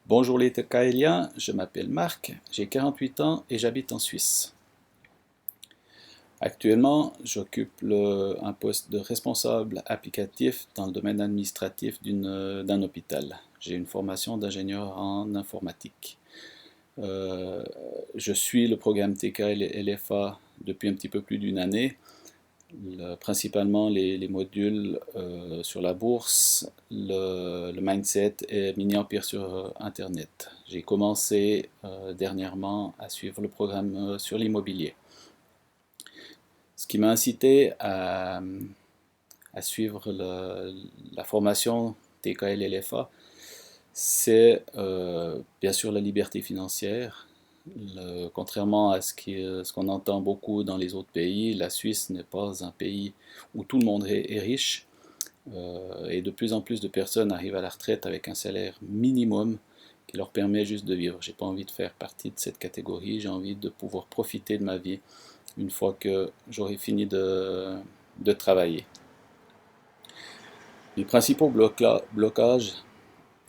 Bonjour les Kaéliens, je m'appelle Marc, j'ai 48 ans et j'habite en Suisse. Actuellement, j'occupe un poste de responsable applicatif dans le domaine administratif d'un hôpital. J'ai une formation d'ingénieur en informatique. Euh, je suis le programme TKL et LFA depuis un petit peu plus d'une année, principalement les modules sur la bourse, le mindset et mini-empire sur Internet. J'ai commencé dernièrement à suivre le programme sur l'immobilier. Ce qui m'a incité à suivre la formation TKL-LFA, c'est bien sûr la liberté financière. Contrairement à ce qu'on entend beaucoup dans les autres pays, la Suisse n'est pas un pays où tout le monde est riche. Et de plus en plus de personnes arrivent à la retraite avec un salaire minimum qui leur permet juste de vivre. J'ai pas envie de faire partie de cette catégorie, j'ai envie de pouvoir profiter de ma vie une fois que j'aurai fini de travailler. Les principaux blocages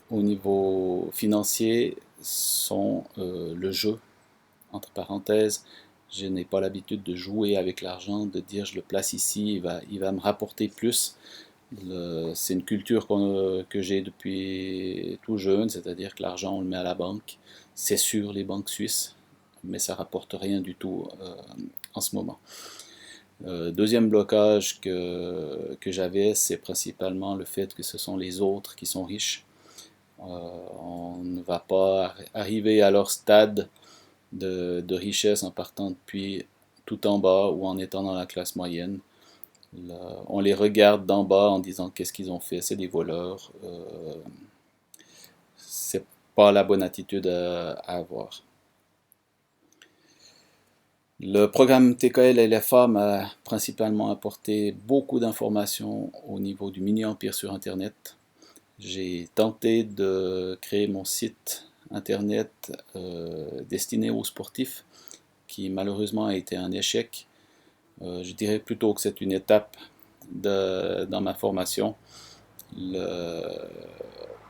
au niveau financier sont le jeu. Entre parenthèses, je n'ai pas l'habitude de jouer avec l'argent, de dire je le place ici, il va me rapporter plus. C'est une culture que j'ai depuis tout jeune, c'est-à-dire que l'argent on le met à la banque. C'est sûr les banques suisses, mais ça rapporte rien du tout en ce moment. Deuxième blocage que j'avais, c'est principalement le fait que ce sont les autres qui sont riches. On ne va pas arriver à leur stade de richesse en partant depuis tout en bas ou en étant dans la classe moyenne. On les regarde d'en bas en disant qu'est-ce qu'ils ont fait, c'est des voleurs. C'est pas la bonne attitude à avoir. Le programme TKL LFA m'a principalement apporté beaucoup d'informations au niveau du mini-empire sur Internet. J'ai tenté de créer mon site Internet destiné aux sportifs, qui malheureusement a été un échec. Je dirais plutôt que c'est une étape dans ma formation.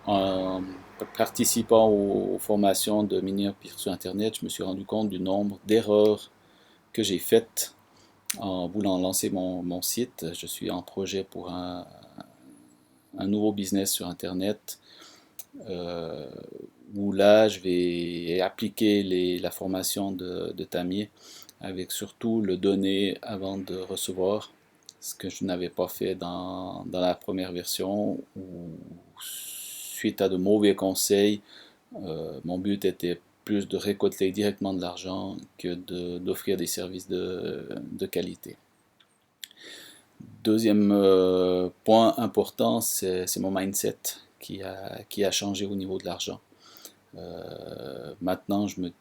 En participant aux formations de mini-empire sur Internet, je me suis rendu compte du nombre d'erreurs que j'ai faites en voulant lancer mon site. Je suis en projet pour un nouveau business sur Internet euh, où là je vais appliquer la formation de Tamier avec surtout le donner avant de recevoir, ce que je n'avais pas fait dans la première version où suite à de mauvais conseils, mon but était plus de récolter directement de l'argent que d'offrir des services de qualité. Deuxième point important, c'est mon mindset qui a changé au niveau de l'argent. Maintenant, je me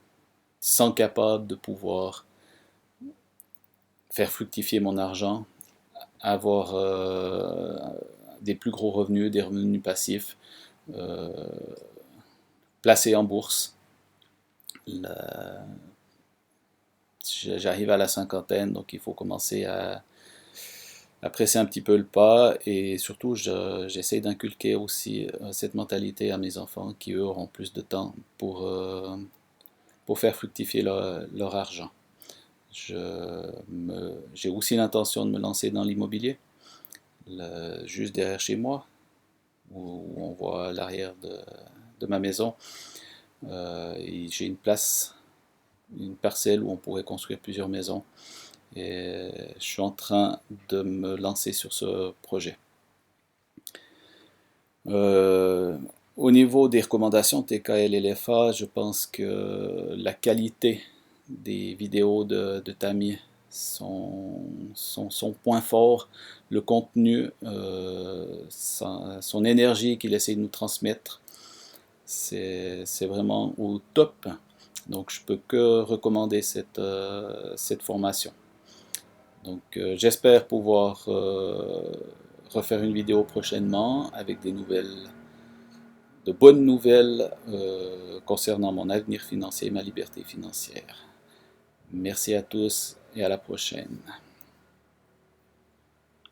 sens capable de pouvoir faire fructifier mon argent, avoir des plus gros revenus, des revenus passifs, euh, placés en bourse. J'arrive à la cinquantaine, donc il faut commencer à presser un petit peu le pas et surtout j'essaie d'inculquer aussi cette mentalité à mes enfants qui eux auront plus de temps pour faire fructifier leur argent. J'ai aussi l'intention de me lancer dans l'immobilier, juste derrière chez moi, où on voit l'arrière de ma maison. J'ai une place, une parcelle où on pourrait construire plusieurs maisons. Et je suis en train de me lancer sur ce projet. Euh, Au niveau des recommandations TKL et LFA, je pense que la qualité des vidéos de Tami son point fort, le contenu, son énergie qu'il essaie de nous transmettre, c'est vraiment au top. Donc je peux que recommander cette formation. Donc j'espère pouvoir refaire une vidéo prochainement avec de bonnes nouvelles concernant mon avenir financier et ma liberté financière. Merci à tous et à la prochaine.